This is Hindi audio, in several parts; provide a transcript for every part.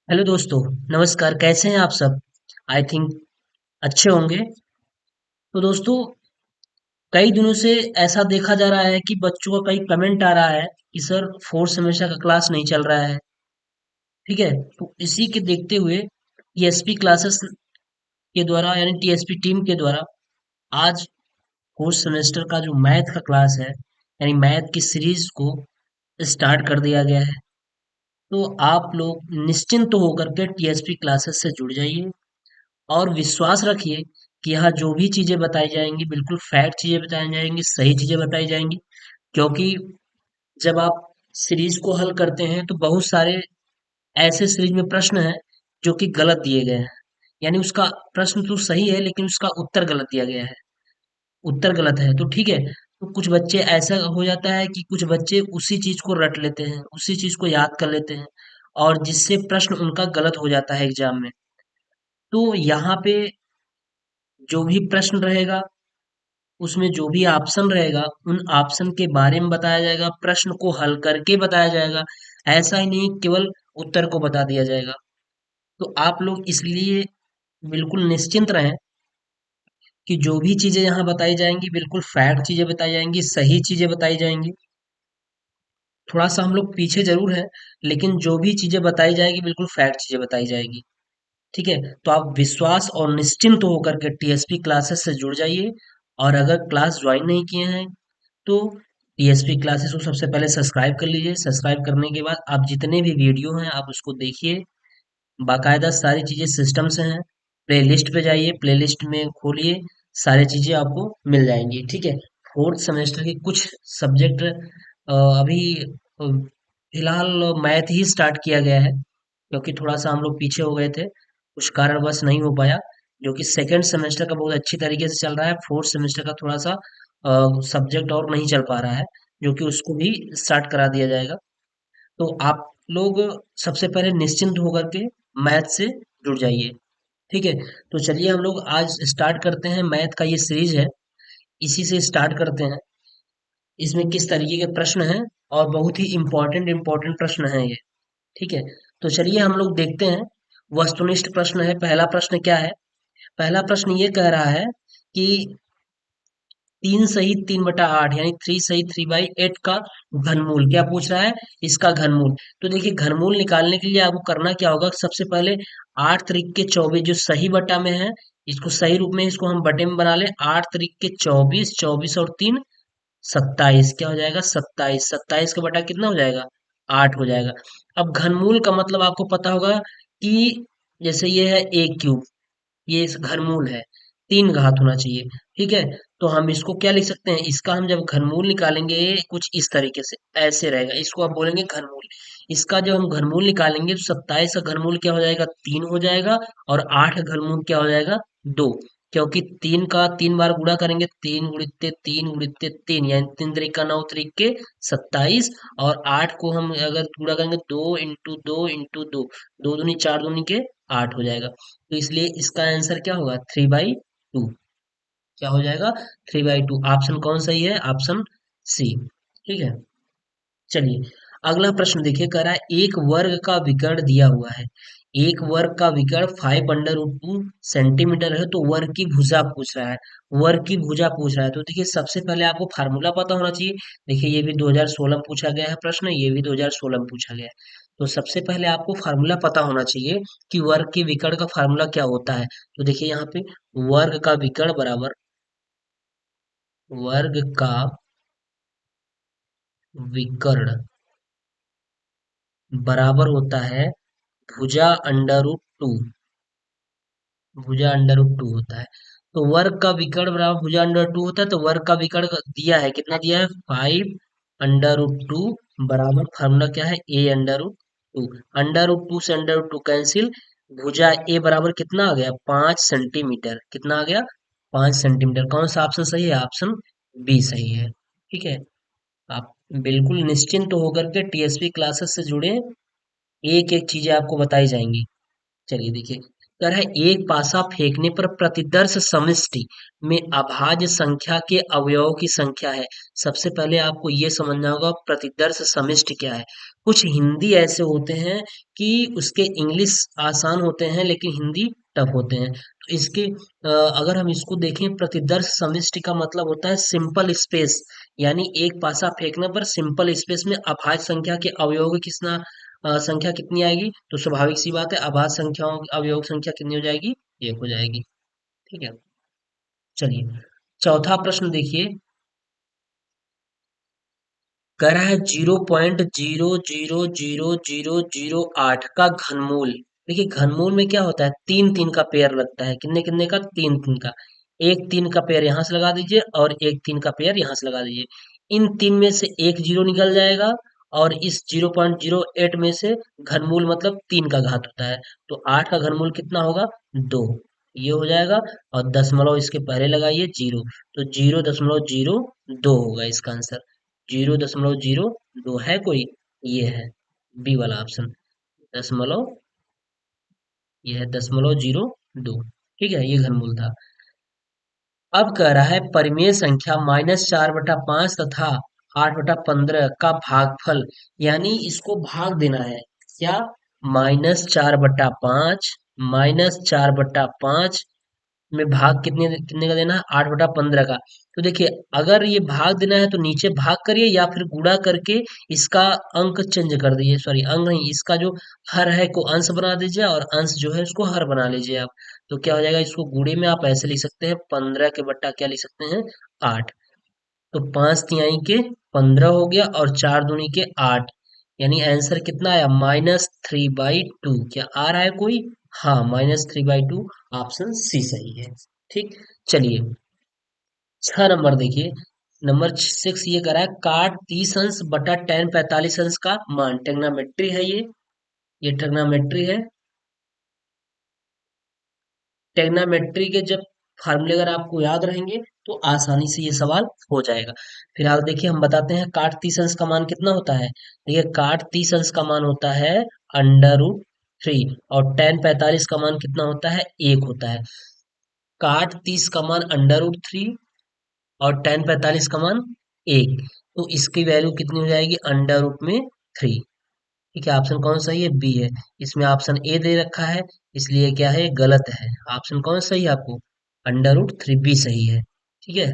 हेलो दोस्तों। नमस्कार, कैसे हैं आप सब? आई थिंक अच्छे होंगे। तो दोस्तों, कई दिनों से ऐसा देखा जा रहा है कि बच्चों का कई कमेंट आ रहा है कि सर फोर्थ सेमेस्टर का क्लास नहीं चल रहा है। ठीक है। तो इसी के देखते हुए टीएसपी क्लासेस के द्वारा यानी टीएसपी टीम के द्वारा आज फोर्थ सेमेस्टर का जो मैथ का क्लास है यानी मैथ की सीरीज को स्टार्ट कर दिया गया है। तो आप लोग निश्चिंत होकर के टीएसपी क्लासेस से जुड़ जाइए और विश्वास रखिए कि यहाँ जो भी चीजें बताई जाएंगी बिल्कुल फैक्ट चीजें बताई जाएंगी, सही चीजें बताई जाएंगी। क्योंकि जब आप सीरीज को हल करते हैं तो बहुत सारे ऐसे सीरीज में प्रश्न हैं जो कि गलत दिए गए हैं। यानी उसका प्रश्न तो सही है लेकिन उसका उत्तर गलत दिया गया है। उत्तर गलत है तो ठीक है। तो कुछ बच्चे ऐसा हो जाता है कि कुछ बच्चे उसी चीज को रट लेते हैं, उसी चीज को याद कर लेते हैं और जिससे प्रश्न उनका गलत हो जाता है एग्जाम में। तो यहाँ पे जो भी प्रश्न रहेगा उसमें जो भी ऑप्शन रहेगा उन ऑप्शन के बारे में बताया जाएगा, प्रश्न को हल करके बताया जाएगा। ऐसा ही नहीं केवल उत्तर को बता दिया जाएगा। तो आप लोग इसलिए बिल्कुल निश्चिंत रहें कि जो भी चीजें यहाँ बताई जाएंगी बिल्कुल फैक्ट चीजें बताई जाएंगी, सही चीजें बताई जाएंगी। थोड़ा सा हम लोग पीछे जरूर है लेकिन जो भी चीजें बताई जाएगी बिल्कुल फैक्ट चीजें बताई जाएगी। ठीक है। तो आप विश्वास और निश्चिंत होकर के टीएसपी क्लासेस से जुड़ जाइए। और अगर क्लास ज्वाइन नहीं किए हैं तो टीएसपी क्लासेस को सबसे पहले सब्सक्राइब कर लीजिए। सब्सक्राइब करने के बाद आप जितने भी वीडियो हैं आप उसको देखिए। बाकायदा सारी चीजें सिस्टम से हैं। प्लेलिस्ट पे जाइए, प्लेलिस्ट में खोलिए, सारी चीजें आपको मिल जाएंगी। ठीक है। फोर्थ सेमेस्टर के कुछ सब्जेक्ट अभी फिलहाल मैथ ही स्टार्ट किया गया है क्योंकि थोड़ा सा हम लोग पीछे हो गए थे, कुछ कारणवश नहीं हो पाया। जो कि सेकेंड सेमेस्टर का बहुत अच्छी तरीके से चल रहा है, फोर्थ सेमेस्टर का थोड़ा सा सब्जेक्ट और नहीं चल पा रहा है, जो कि उसको भी स्टार्ट करा दिया जाएगा। तो आप लोग सबसे पहले निश्चिंत होकर के मैथ से जुड़ जाइए। ठीक है। तो चलिए हम लोग आज स्टार्ट करते हैं। मैथ का ये सीरीज है, इसी से स्टार्ट करते हैं। इसमें किस तरीके के प्रश्न हैं और बहुत ही इम्पोर्टेंट इम्पोर्टेंट प्रश्न हैं ये। ठीक है। तो चलिए हम लोग देखते हैं। वस्तुनिष्ठ प्रश्न है। पहला प्रश्न क्या है? पहला प्रश्न ये कह रहा है कि 3 सही 3/8 यानी 3 सही 3/8 का घनमूल क्या पूछ रहा है? इसका घनमूल। तो देखिए घनमूल निकालने के लिए आपको करना क्या होगा, सबसे पहले 8 त्रिक के 24 जो सही बटा में है, इसको सही रूप में इसको हम बटे में बना लें। 8 त्रिक के 24, 24 और 3 27, क्या हो जाएगा? 27। 27 का बटा कितना हो जाएगा? 8 हो जाएगा। अब घनमूल का मतलब आपको पता होगा कि जैसे ये है a³ ये इस घनमूल है, 3 घात होना चाहिए। ठीक है। तो हम इसको क्या लिख सकते हैं, इसका हम जब घनमूल निकालेंगे कुछ इस तरीके से ऐसे रहेगा, इसको आप बोलेंगे घनमूल। इसका जब हम घनमूल निकालेंगे तो 27 का घनमूल क्या हो जाएगा? 3 हो जाएगा। और 8 का घनमूल क्या हो जाएगा? 2। क्योंकि 3 का 3 बार गुणा करेंगे, 3 गुणित 3 गुणित 3 यानी 3 त्रिका 9 त्रिक के 27। और 8 को हम अगर गुणा करेंगे 2 × 2 × 2, 2 दूनी 4 दूनी के 8 हो जाएगा। तो इसलिए इसका आंसर क्या होगा? 3/2। क्या हो जाएगा? 3/2। ऑप्शन कौन सही है? Option C. ठीक है। चलिए अगला प्रश्न देखिए, कह रहा है एक वर्ग का विकर्ण दिया हुआ है। एक वर्ग का विकर्ण 5√2 सेंटीमीटर है। तो वर्ग की भुजा पूछ रहा है। वर्ग की भुजा पूछ रहा है तो देखिए सबसे पहले आपको फार्मूला पता होना चाहिए। देखिए ये भी 2016 में पूछा गया है प्रश्न, ये भी 2016 में पूछा गया है। तो सबसे पहले आपको फार्मूला पता होना चाहिए कि वर्ग के विकर्ण का फार्मूला क्या होता है। तो देखिए यहाँ पे वर्ग का विकर्ण बराबर वर्ग का विकर्ण बराबर होता है भुजा √2। भुजा √2 होता है। तो वर्ग का विकर्ण बराबर भुजा √2 होता है। तो वर्ग का विकर्ण दिया है, कितना दिया है? 5√2 बराबर फार्मूला क्या है? a√2। √2 से √2 कैंसिल। भुजा ए बराबर कितना आ गया? 5 सेंटीमीटर। कितना आ गया? 5 सेंटीमीटर। कौन सा ऑप्शन सही है? ऑप्शन बी सही है। ठीक है। आप बिल्कुल निश्चिंत होकर के टीएसपी क्लासेस से जुड़े, एक एक चीजें आपको बताई जाएंगी। चलिए देखिए, कह रहा है एक पासा फेंकने पर प्रतिदर्श समष्टि में अभाज्य संख्या के अवयवों की संख्या है। सबसे पहले आपको ये समझना होगा प्रतिदर्श समष्टि क्या है। कुछ हिंदी ऐसे होते हैं कि उसके इंग्लिश आसान होते हैं लेकिन हिंदी टफ होते हैं। तो इसके अगर हम इसको देखें, प्रतिदर्श समष्टि का मतलब होता है सिंपल स्पेस, यानी एक पासा फेंकने पर सिंपल स्पेस में अभाज्य संख्या के अवयवों की कितना संख्या कितनी आएगी, तो स्वाभाविक सी बात है अभाज्य संख्याओं की अवयव संख्या कितनी हो जाएगी, एक हो जाएगी। ठीक है, चलिए चौथा प्रश्न देखिए। कह रहा है 0.0000008 का घनमूल। देखिए घनमूल में क्या होता है, तीन तीन का पेयर लगता है, कितने कितने का, तीन तीन का। एक तीन का पेयर यहाँ से लगा दीजिए और एक तीन का पेयर यहाँ से लगा दीजिए। इन तीन में से एक जीरो निकल जाएगा और इस 0.08 में से घनमूल मतलब तीन का घात होता है, तो आठ का घनमूल कितना होगा, दो। ये हो जाएगा और दशमलव इसके पहले लगाइए जीरो, तो 0.02 होगा इसका आंसर। 0.02 है कोई, ये है बी वाला ऑप्शन, दशमलव, ये है 0.02। ठीक है, ये घनमूल था। अब कह रहा है परिमेय संख्या -4/5 तथा 8/15 का भागफल, यानी इसको भाग देना है। क्या, -4/5, -4/5 में भाग कितने कितने का देना है, 8/15 का। तो देखिए अगर ये भाग देना है तो नीचे भाग करिए या फिर गुणा करके इसका अंक चेंज कर दीजिए, सॉरी अंक नहीं, इसका जो हर है को अंश बना दीजिए और अंश जो है उसको हर बना लीजिए आप। तो क्या हो जाएगा, इसको गुणे में आप ऐसे लिख सकते हैं, 15 के बट्टा क्या लिख सकते हैं, 8। तो 5 तिहाई के 15 हो गया और 4 दूनी के 8, यानी आंसर कितना आया, -3/2। क्या आ रहा है कोई, हाँ -3/2, ऑप्शन सी सही है। ठीक, चलिए 6 नंबर देखिए। नंबर 6 ये कह रहा है काट 30 अंश बटा tan 45 अंश का मान, टेग्नामेट्री है ये टेग्नामेट्री है। टेग्नामेट्री के जब फार्मूले अगर आपको याद रहेंगे तो आसानी से ये सवाल हो जाएगा। फिलहाल देखिए हम बताते हैं काट 30 अंश का मान कितना होता है। देखिए काट 30 अंश का मान होता है √3 और tan 45 का मान कितना होता है, एक होता है। काट 30 का मान √3 और tan 45 का मान एक, तो इसकी वैल्यू कितनी हो जाएगी, √3। ठीक है, ऑप्शन कौन सही है, बी है। इसमें ऑप्शन ए दे रखा है, इसलिए क्या है, गलत है। ऑप्शन कौन सही है आपको, √3 बी सही है। ठीक है,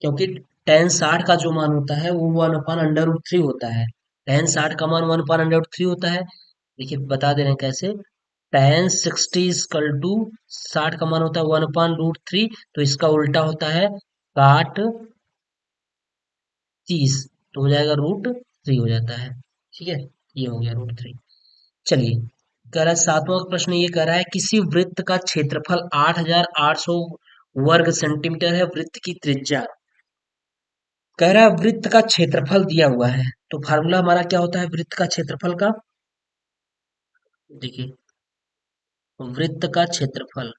क्योंकि tan 60 का जो मान होता है वो 1/√3 होता है। tan 60 का मान 1/√3 होता है। देखिए बता दे रहे हैं कैसे, tan 60 का मान होता है 1/√3, तो इसका उल्टा होता है काट 30, तो हो जाएगा √3 हो जाता है। ठीक है, ये हो गया √3। चलिए, कह रहा है 7वां प्रश्न ये कह रहा है किसी वृत्त का क्षेत्रफल 8,800 वर्ग सेंटीमीटर है, वृत्त की त्रिज्या, कह रहा है वृत्त का क्षेत्रफल दिया हुआ है, तो फार्मूला हमारा क्या होता है वृत्त का क्षेत्रफल का, देखिए वृत्त का क्षेत्रफल,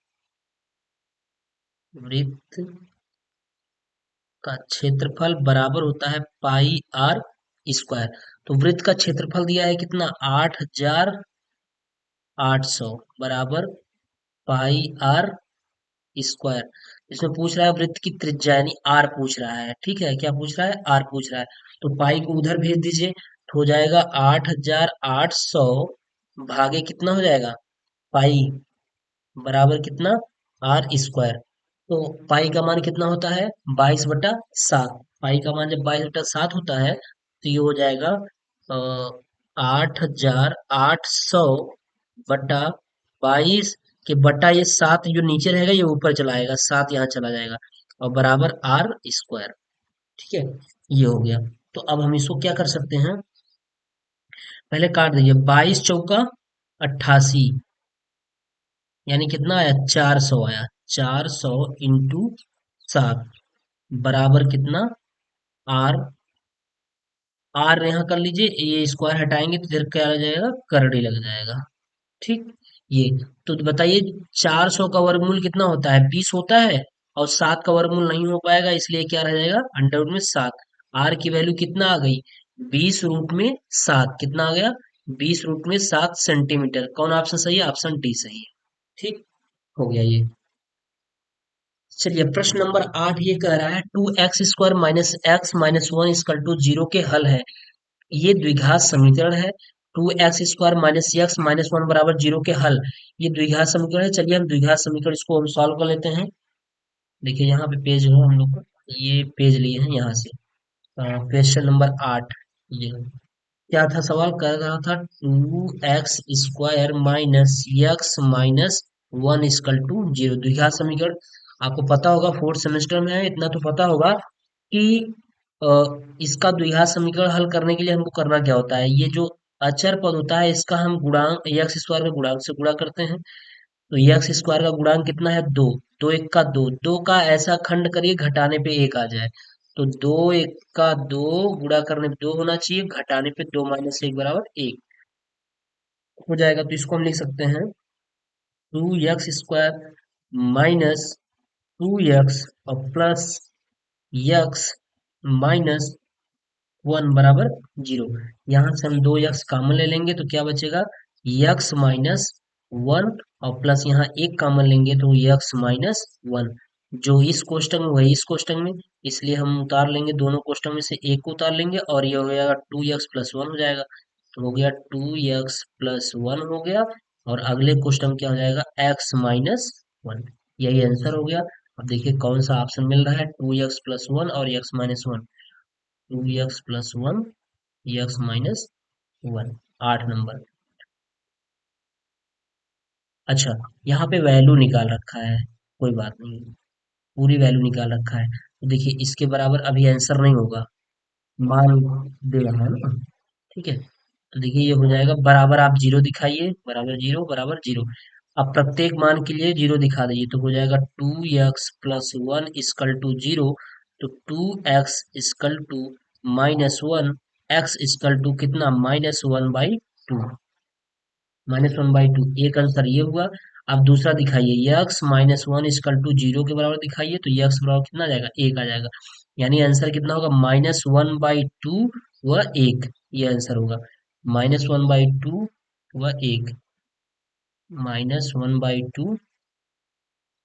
वृत्त का क्षेत्रफल बराबर होता है πr²। तो वृत्त का क्षेत्रफल दिया है कितना, 8,800 बराबर πr²। इसमें पूछ रहा है वृत्त की त्रिज्या यानी आर पूछ रहा है। ठीक है, क्या पूछ रहा है, आर पूछ रहा है। तो पाई को उधर भेज दीजिए, तो हो जाएगा 8,800 भागे कितना हो जाएगा, पाई बराबर कितना, r²। तो पाई का मान कितना होता है, 22/7। पाई का मान जब 22/7 होता है तो ये हो जाएगा 8,800 बटा 22 के बटा ये 7 जो नीचे रहेगा ये ऊपर चला आएगा, 7 यहाँ चला जाएगा और बराबर r²। ठीक है, ये हो गया। तो अब हम इसको क्या कर सकते हैं, पहले काट दीजिए, 22 × 4 = 88, यानी कितना आया, 400 आया। 400 इंटू 7 बराबर कितना, आर, आर यहाँ कर लीजिए, ये स्क्वायर हटाएंगे तो इधर क्या लग जाएगा, करड़ी लग जाएगा। ठीक, ये, तो बताइए 400 का वर्गमूल कितना होता है, 20 होता है, और 7 का वर्गमूल नहीं हो पाएगा इसलिए क्या रह जाएगा, अंडर रूट में 7। आर की वैल्यू कितना आ गई, 20 रूट में 7 कितना आ गया, 20√7 सेंटीमीटर। कौन ऑप्शन सही है? ऑप्शन डी सही है। ठीक, हो गया ये। चलिए प्रश्न नंबर 8 ये कह रहा है 2x² minus x minus one equal to zero के हल है। ये द्विघात समीकरण है। 2x² minus x minus one बराबर जीरो के हल, ये द्विघात समीकरण है। चलिए हम द्विघात समीकरण इसको हम सॉल्व कर लेते हैं। देखिए यहाँ पे पेज है हम लोग को, ये पेज लिए हैं यहाँ से। क्वेश्चन नंबर 8, ये क्या था सवाल? कर रहा था 2x² minus x minus one equal to zero, द्विघात समीकरण। आपको पता होगा, फोर्थ सेमेस्टर में है, इतना तो पता होगा कि अ, इसका द्विघात समीकरण हल करने के लिए हमको करना क्या होता है, ये जो अचर पद होता है इसका हम गुणांक x² के गुणांक से गुणा करते हैं। तो x² का गुणांक कितना है? दो। दो एक का दो, दो का ऐसा खंड करिए घटाने पे एक आ जाए। तो दो एक का दो, गुणा करने पे दो होना चाहिए, घटाने पे दो माइनस एक बराबर एक हो जाएगा। तो इसको हम लिख सकते हैं 2x² माइनस 2x और प्लस x माइनस वन बराबर जीरो। यहाँ से हम दो एक्स कॉमन ले लेंगे तो क्या बचेगा? एक्स माइनस वन, और प्लस यहाँ एक कॉमन लेंगे तो एक्स माइनस वन। जो इस कोष्टक में वही इस कोष्टक में, इसलिए हम उतार लेंगे, दोनों कोष्टक में से एक को उतार लेंगे और ये हो जाएगा 2x+1 हो जाएगा। तो हो गया 2x+1 हो गया, और अगले कोष्टक में क्या हो जाएगा? x-1। यही आंसर हो गया। अब देखिए कौन सा ऑप्शन मिल रहा है, 2x+1 और x-1। 2x+1 x-1, 8 number. अच्छा, यहाँ पे वैल्यू निकाल रखा है, कोई बात नहीं, पूरी वैल्यू निकाल रखा है। तो देखिए इसके बराबर अभी आंसर नहीं होगा, मान दे रहा है ना। ठीक है, तो देखिए ये हो जाएगा बराबर, आप जीरो दिखाइए, बराबर जीरो बराबर जीरो। अब प्रत्येक मान के लिए जीरो दिखा दीजिए, तो हो जाएगा 2x+1 इक्वल टू जीरो। तो 2x equal to -1, x equal to कितना? -1/2। -1/2, एक आंसर ये हुआ। अब दूसरा दिखाइए, x -1 इक्वल टू जीरो के बराबर दिखाइए, तो x बराबर कितना आ जाएगा? एक आ जाएगा। यानी आंसर कितना होगा? -1/2 व एक, ये आंसर होगा। -1/2 व एक, -1/2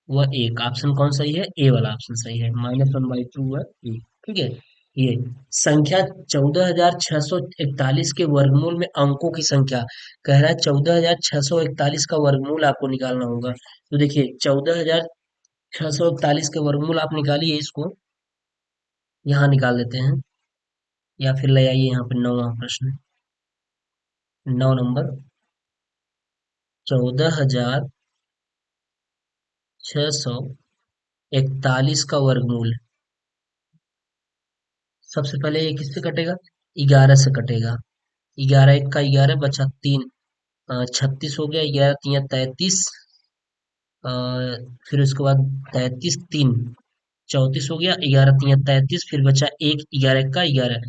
व एक, ऑप्शन कौन सही है? ए वाला ऑप्शन सही है, -1/2 व एक। ठीक है, ये संख्या 14,641 के वर्गमूल में अंकों की संख्या कह रहा है। 14,641 का वर्गमूल आपको निकालना होगा। तो देखिए 14,641 के वर्गमूल आप निकालिए, इसको यहाँ निकाल देते हैं, या फिर ले आइए यहाँ पे 9वां प्रश्न, 9 नंबर। 14,641 का वर्गमूल, सबसे पहले ये किससे कटेगा? 11 से कटेगा। 11 एक का 11 बचा तीन, 36 हो गया, 11 तिया 33, फिर उसके बाद 33 3 34 हो गया, 11 तिया 33, फिर बचा एक, 11 एक का 11।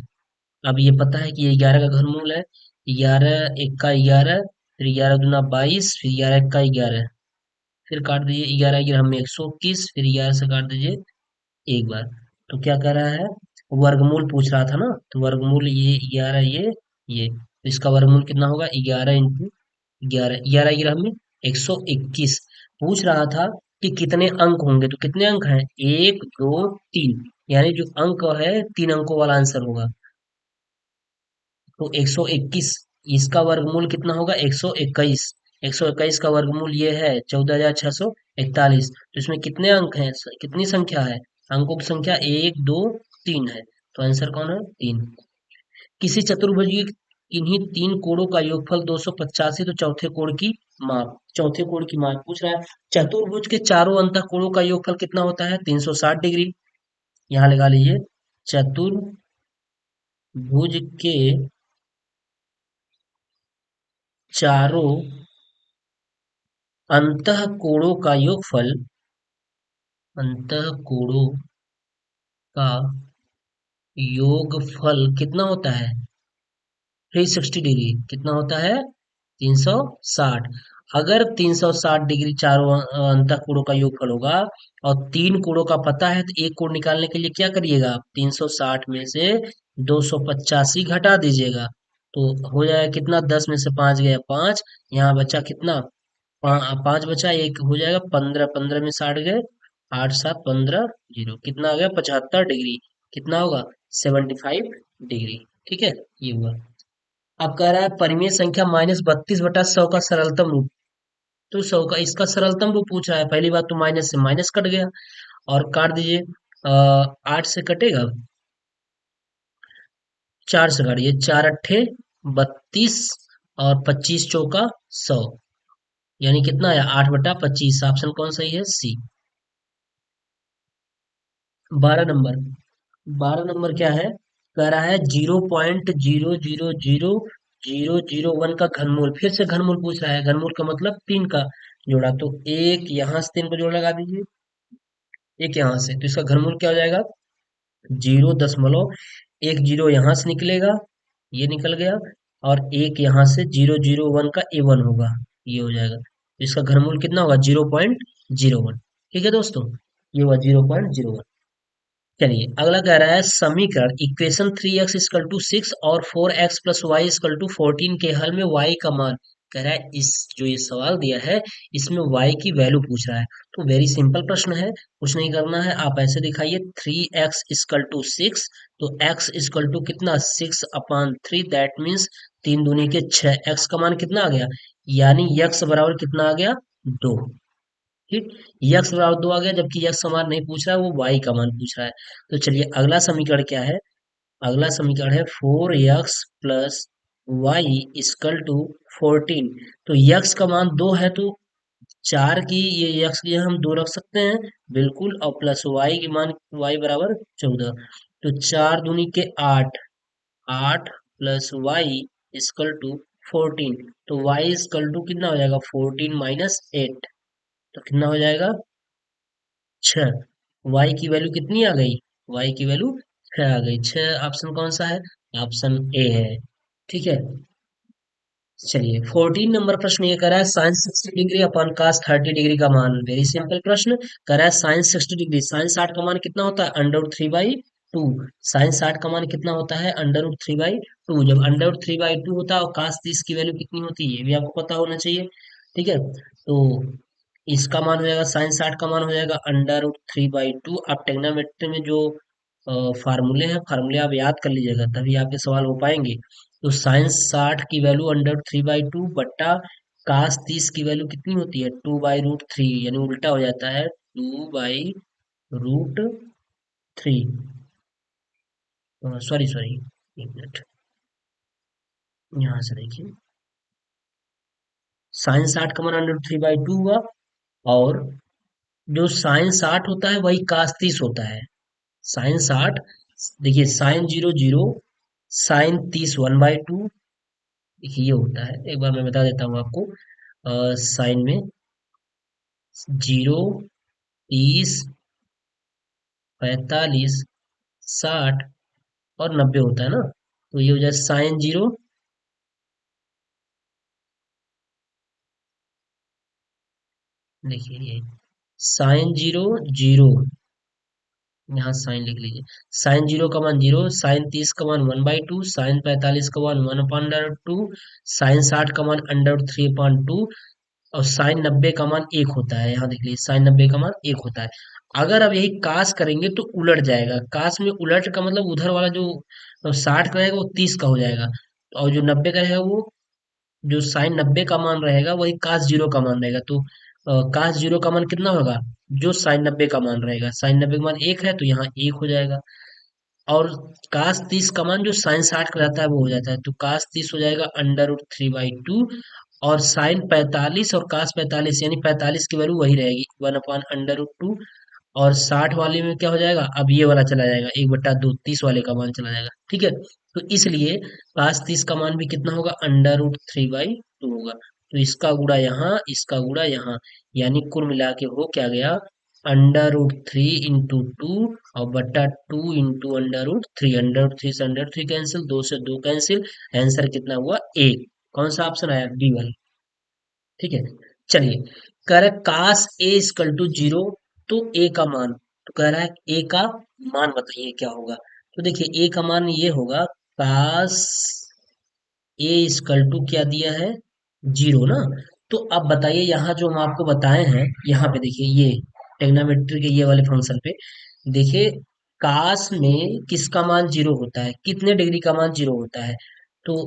अब ये पता है कि ये 11 का घनमूल है। 11 एक का 11, फिर 11 दूना 22, फिर 11 एक का 11, फिर काट दीजिए 11 11 में 121, फिर 11 से काट दीजिए एक बार। तो क्या कर रहा है? वर्गमूल पूछ रहा था ना, तो वर्गमूल ये 11, ये तो इसका वर्गमूल कितना होगा? 11 × 11, 11 11 में 121। पूछ रहा था कि कितने अंक होंगे, तो कितने अंक हैं? एक दो तीन, यानी जो अंक है 3 अंकों वाला आंसर होगा। तो 121, इसका वर्गमूल कितना होगा? 121। 121 का वर्गमूल ये है 14,641। तो इसमें कितने अंक हैं, कितनी संख्या है? अंकों की संख्या एक दो तीन है, तो आंसर कौन है? तीन। किसी चतुर्भुज की इन्हीं तीन कोणों का योगफल 285, तो चौथे कोण की माप, चौथे कोण की माप पूछ रहा है। चतुर्भुज के चारों अंतः कोणों का योगफल कितना होता है? 360 डिग्री। यहाँ लगा लीजिए, चतुर्भुज के चारों अंतः कोणों का योगफल, अंतः कोणों का योगफल कितना होता है? 360 डिग्री। कितना होता है? 360। अगर 360 डिग्री चारों अंतः कोणों का योगफल होगा, और तीन कोणों का पता है, तो एक कोण निकालने के लिए क्या करिएगा आप? 360 में से 285 घटा दीजिएगा। तो हो जाएगा कितना, 10 में से 5 गया 5, यहाँ बचा कितना, 5 बचा, एक हो जाएगा 15, 15 में 60 गए, 8 7 15, जीरो, कितना आ गया 75 डिग्री, कितना होगा 75 डिग्री। ठीक है, ये हुआ। अब कह रहा है परिमेय संख्या -32/100 का सरलतम रूप। तो 100 का इसका सरलतम रूप पूछ रहा है, पहली बात तो माइनस से माइनस कट गया, और काट दीजिए, 8 से कटेगा, 4 से काटिए, 4 अट्ठे 32, और 25 चौका 100, यानी कितना आया 8/25। ऑप्शन कौन सही है, सी। 12 नंबर, 12 नंबर क्या है, कह रहा है 0.0000001 का घनमूल, फिर से घनमूल पूछ रहा है, घनमूल का मतलब 3 का जोड़ा, तो एक यहाँ से 3 को जोड़ लगा दीजिए, एक यहाँ से, तो इसका घनमूल क्या हो जाएगा, 0.1 जीरो यहाँ से निकलेगा, ये निकल गया, और एक यहाँ से 0.001 का A1 होगा, ये हो जाएगा, तो इसका घनमूल कितना होगा, 0.01। ठीक है दोस्तों, ये हुआ 0.01। चलिए अगला कह रहा है समीकरण इक्वेशन 3x = 6 और 4x + y = 14 के हल में y का मान। कह रहा है इस जो ये सवाल दिया है इसमें y की वैल्यू पूछ रहा है, तो वेरी सिंपल प्रश्न है, कुछ नहीं करना है, आप ऐसे दिखाइए 3x = 6, तो x इक्वल टू कितना 6/3, दैट मीन्स 3 दूनी के 6, x का मान कितना आ गया, यानी x बराबर कितना आ गया 2। ठीक, यक्स बराबर 2 आ गया, जबकि यक्स का मान नहीं पूछ रहा है, वो वाई का मान पूछ रहा है। तो चलिए अगला समीकरण क्या है, अगला समीकरण है 4x + y = 14। तो यक्स का मान 2 है, तो 4 की ये यक्स की हम 2 रख सकते हैं, बिल्कुल, और प्लस वाई की मान वाई बराबर 14, तो 4 दूनी के 8, 8 प्लस वाई इक्वल टू 14, तो वाई इक्वल टू कितना हो जाएगा 14 - 8, तो कितना हो जाएगा 6। y की वैल्यू कितनी आ गई, y की वैल्यू 6 आ गई, 6 ऑप्शन कौन सा है, ऑप्शन ए है। ठीक है, चलिए 14 नंबर प्रश्न ये कर रहा है साइन 60 डिग्री अपॉन कास 30 डिग्री का मान। वेरी सिंपल प्रश्न, कर रहा है साइन 60 डिग्री, साइन 60 का मान कितना होता है √3/2, साइन 60 का मान कितना होता है √3/2, जब √3/2 होता है, और कास 30 की वैल्यू कितनी होती है ये भी आपको पता होना चाहिए। ठीक है, तो इसका मान हो जाएगा, साइन 60 का मान हो जाएगा √3/2। आप ट्रिग्नोमेट्री में जो फार्मूले हैं, फार्मूले आप याद कर लीजिएगा, तभी आपके सवाल हो पाएंगे। तो साइन 60 की वैल्यू √3/2 बट्टा कास 30 की वैल्यू कितनी होती है 2/√3, यानी उल्टा हो जाता है 2/√3। सॉरी सॉरी, एक मिनट, यहाँ से देखिए, साइन 60 का मान √3/2 हुआ, और जो साइन 60 होता है वही कास 30 होता है। साइन 60, देखिए साइन 0 0, साइन 30 1/2, देखिए ये होता है, एक बार मैं बता देता हूँ आपको, साइन में 0, 30, 45, 60 और 90 होता है ना, तो ये हो जाए साइन 0, देखिए ये साइन 0 0, यहाँ साइन लिख लीजिए, साइन 0 का मान 0, साइन 30 का मान 1/2, साइन 45 का मान 1/2, साइन 60 का मान √3/2, और साइन 90 का मान 1 होता है, यहाँ देख लीजिए साइन 90 का मान 1 होता है। अगर अब यही कास करेंगे तो उलट जाएगा, कास में उलट का मतलब उधर वाला जो 60 का रहेगा वो 30 का हो जाएगा, और जो 90 का रहेगा वो, जो साइन 90 का मान रहेगा वही कास 0 का मान रहेगा, तो कास 0 का मान कितना होगा, जो साइन 90 का मान रहेगा, साइन 90 का मान 1 है, तो यहाँ 1 हो जाएगा, और कास 30 का मान जो साइन 60 का रहता है वो हो जाता है, तो कास 30 हो जाएगा √3/2, और साइन 45 और कास 45, यानी 45 की वैल्यू वही रहेगी 1/√2, और 60 वाले में क्या हो जाएगा, अब ये वाला चला जाएगा 1/2, 30 वाले का मान चला जाएगा। ठीक है, तो इसलिए कास 30 का मान भी कितना होगा √3/2 होगा, तो इसका गुणा यहाँ, इसका गुणा यहाँ, यानी कुल मिला के हो क्या गया √3 × 2, और बट्टा 2 × √3, √3 से √3 कैंसिल, 2 से 2 कैंसिल, आंसर कितना हुआ 1। कौन सा ऑप्शन आया, डी वाला। ठीक है, चलिए कह रहा है कास ए इक्वल टू 0, तो ए का मान, तो कह रहा है ए का मान बताइए क्या होगा, तो देखिए ए का मान ये होगा कास ए इक्वल टू क्या दिया है, जीरो ना। तो अब बताइए यहाँ जो हम आपको बताए हैं, यहाँ पे देखिए ये ट्रिग्नोमेट्री के ये वाले फंक्शन पे देखिए, काश में किसका मान जीरो होता है, कितने डिग्री का मान जीरो होता है। तो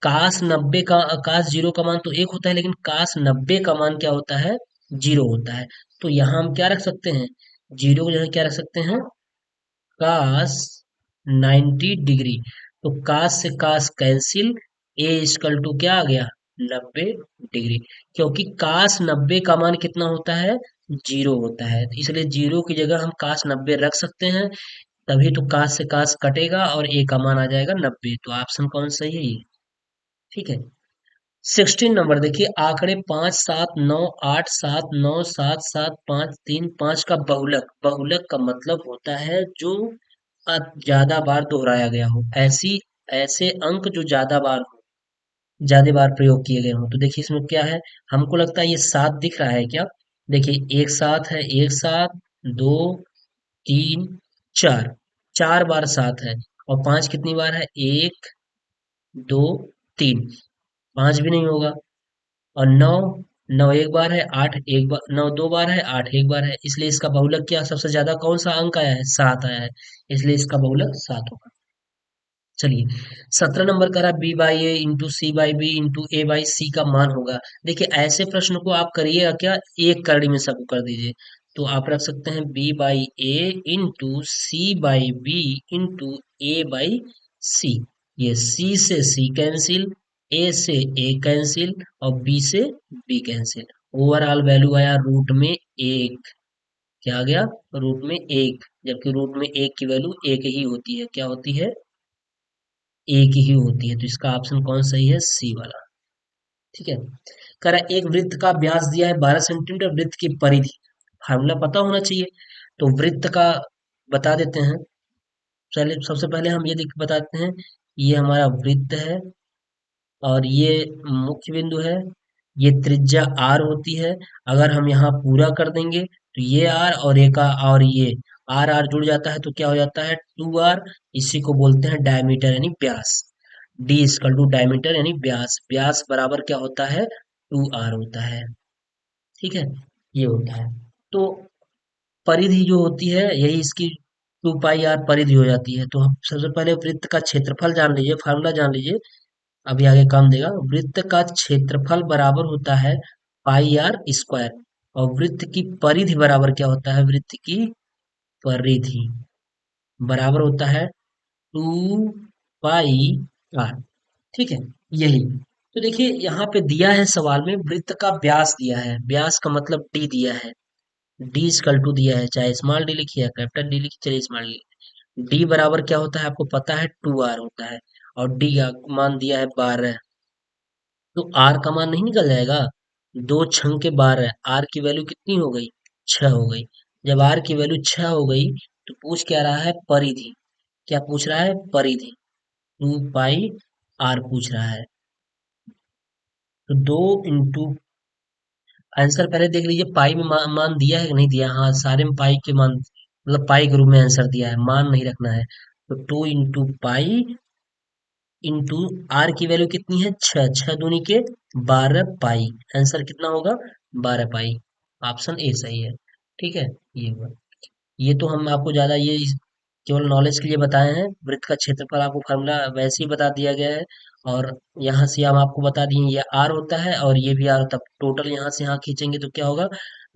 काश 90 का, काश जीरो का मान तो एक होता है, लेकिन काश 90 का मान क्या होता है, जीरो होता है। तो यहाँ हम क्या रख सकते हैं, जीरो को जो है क्या रख सकते हैं, कास 90 डिग्री। तो कास से कास कैंसिल, ए इक्वल टू क्या आ गया, 90 डिग्री। क्योंकि कास 90 का मान कितना होता है, जीरो होता है, तो इसलिए जीरो की जगह हम कास 90 रख सकते हैं। तभी तो कास से कास कटेगा और ए का मान आ जाएगा 90। तो ऑप्शन कौन सही है ये, ठीक है। 16 नंबर देखिए, आंकड़े 5 7 9 8 7 9 7 7 5 3 5 का बहुलक, बहुलक का मतलब होता है जो ज्यादा बार दोहराया गया हो, ऐसी ऐसे अंक जो ज्यादा बार प्रयोग किए गए हो। तो देखिए इसमें क्या है, हमको लगता है ये 7 दिख रहा है क्या, देखिए एक साथ है, एक साथ, दो, तीन, चार, 4 बार 7 है। और 5 कितनी बार है, एक, दो, तीन, 5 भी नहीं होगा। और नौ, नौ एक बार है, आठ एक बार, नौ दो बार है, आठ एक बार है, इसलिए इसका बहुलक क्या सबसे ज्यादा कौन सा अंक आया है, 7 आया है, इसलिए इसका बहुलक 7 होगा। चलिए 17 नंबर करा, B by A into C by B into A by C का मान होगा। देखिए ऐसे प्रश्न को आप करिएगा क्या, एक करड़ी में सबको कर दीजिए। तो आप रख सकते हैं B by A into C by B into A by C. ये सी से सी कैंसिल, ए से ए कैंसिल, और बी से बी कैंसिल। ओवरऑल वैल्यू आया रूट में एक, क्या आ गया, रूट में एक, जबकि रूट में एक की वैल्यू एक ही होती है, क्या होती है, एक ही होती है। तो इसका ऑप्शन कौन सही है, सी वाला, ठीक है। कह रहा है एक वृत्त का व्यास दिया है 12 सेंटीमीटर, वृत्त की परिधि, फार्मूला पता होना चाहिए। तो वृत्त का बता देते हैं। चलिए सबसे पहले हम ये देख बताते हैं, ये हमारा वृत्त है और ये मुख्य बिंदु है, ये त्रिज्या आर होती है। अगर हम यहाँ पूरा कर देंगे तो ये आर और एक और ये आर आर जुड़ जाता है, तो क्या हो जाता है, 2r। इसी को बोलते हैं डायमीटर यानी व्यास। डी इक्वल टू डायमीटर यानी व्यास, व्यास बराबर क्या होता है, 2r होता है, ठीक है, ये होता है। तो परिधि जो होती है यही इसकी 2 पाई आर परिधि हो जाती है। तो हम सबसे पहले वृत्त का क्षेत्रफल जान लीजिए, फार्मूला जान लीजिए, अभी आगे काम देगा। वृत्त का क्षेत्रफल बराबर होता है पाई आर स्क्वायर, और वृत्त की परिधि बराबर क्या होता है, वृत्त की परिधि बराबर होता है 2 पाई आर, ठीक है, यही। तो देखिए यहाँ पे दिया है सवाल में, वृत्त का व्यास दिया है, व्यास का मतलब डी दिया है, डी इक्वल टू दिया है, चाहे स्मॉल डी लिखिए या कैपिटल डी लिखिए, चलिए स्मॉल डी। डी बराबर क्या होता है आपको पता है, 2r होता है, और डी का मान दिया है 12। तो आर का मान नहीं निकल जाएगा, दो छंग के 12, आर की वैल्यू कितनी हो गई, 6 हो गई। जब आर की वैल्यू 6 हो गई, तो पूछ क्या रहा है, परिधि, क्या पूछ रहा है, परिधि, 2 पाई आर पूछ रहा है। तो दो इंटू, आंसर पहले देख लीजिए, पाई में मान दिया है कि नहीं दिया, हाँ सारे में पाई के मान, मतलब पाई के रूप में आंसर दिया है, मान नहीं रखना है। तो 2 इंटू पाई इंटू आर की वैल्यू कितनी है, 6, 6 दूनी के 12 पाई, आंसर कितना होगा, 12 पाई। ऑप्शन ए सही है, ठीक है, ये हुआ। ये तो हम आपको ज्यादा ये केवल नॉलेज के लिए बताए हैं, वृत्त का क्षेत्रफल आपको फार्मूला वैसे ही बता दिया गया है। और यहाँ से हम आपको बता दिए ये आर होता है और ये भी आर होता है, टोटल यहाँ से यहाँ खींचेंगे तो क्या होगा,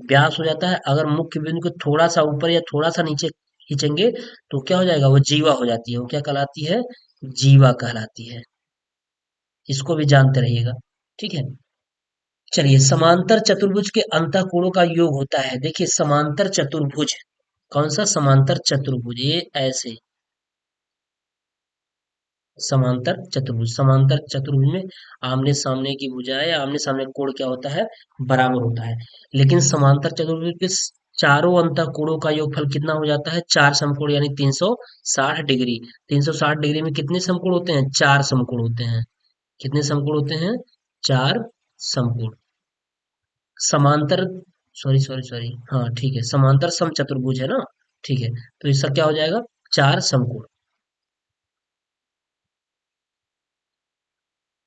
व्यास हो जाता है। अगर मुख्य बिंदु को थोड़ा सा ऊपर या थोड़ा सा नीचे खींचेंगे तो क्या हो जाएगा, वो जीवा हो जाती है, वो क्या कहलाती है, जीवा कहलाती है। इसको भी जानते रहिएगा, ठीक है। चलिए समांतर चतुर्भुज के अंतःकोणों का योग होता है, देखिए समांतर चतुर्भुज, कौन सा समांतर चतुर्भुज, ये ऐसे समांतर चतुर्भुज, समांतर चतुर्भुज में आमने सामने की भुजाएं, आमने सामने कोण क्या होता है, बराबर होता है। लेकिन समांतर चतुर्भुज के चारों अंतःकोणों का योगफल कितना हो जाता है, चार समकोण यानी 360 डिग्री। 360 डिग्री में कितने समकोण होते हैं, चार समकोण होते हैं। कितने समकोण होते हैं, चार समकोण। समांतर, सॉरी सॉरी सॉरी, हाँ ठीक है, समांतर समचतुर्भुज है ना, ठीक है। तो इसका क्या हो जाएगा, चार समकोण।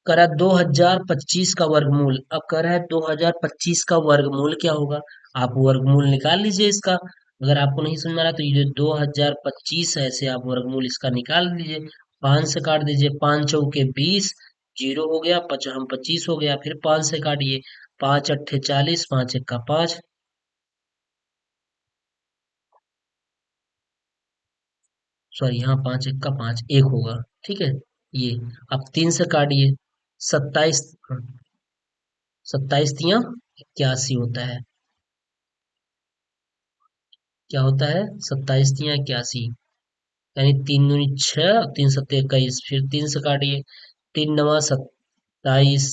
कह रहा है 2025 का वर्गमूल। अब कह रहा है 2025 का वर्गमूल क्या होगा। आप वर्गमूल निकाल लीजिए इसका। अगर आपको नहीं समझ में आ रहा तो ये जो 2025 है ऐसे आप वर्गमूल इसका निकाल लीजिए। 5 से काट दीजिए, 5 चौके 20, जीरो हो गया, हम 25 हो गया, फिर 5 से काटिए, 5 अट्ठे 40, 5 एक का 5, सॉरी यहाँ 5 एक का 5 एक होगा। ठीक है, ये। अब 3 से काटिए, 27, 27 तिया 81 होता है। क्या होता है? 27 तिया 81, यानी 3 दूनी 6, 3 सत्ते 21, फिर 3 से काटिए, 3 नवा 27,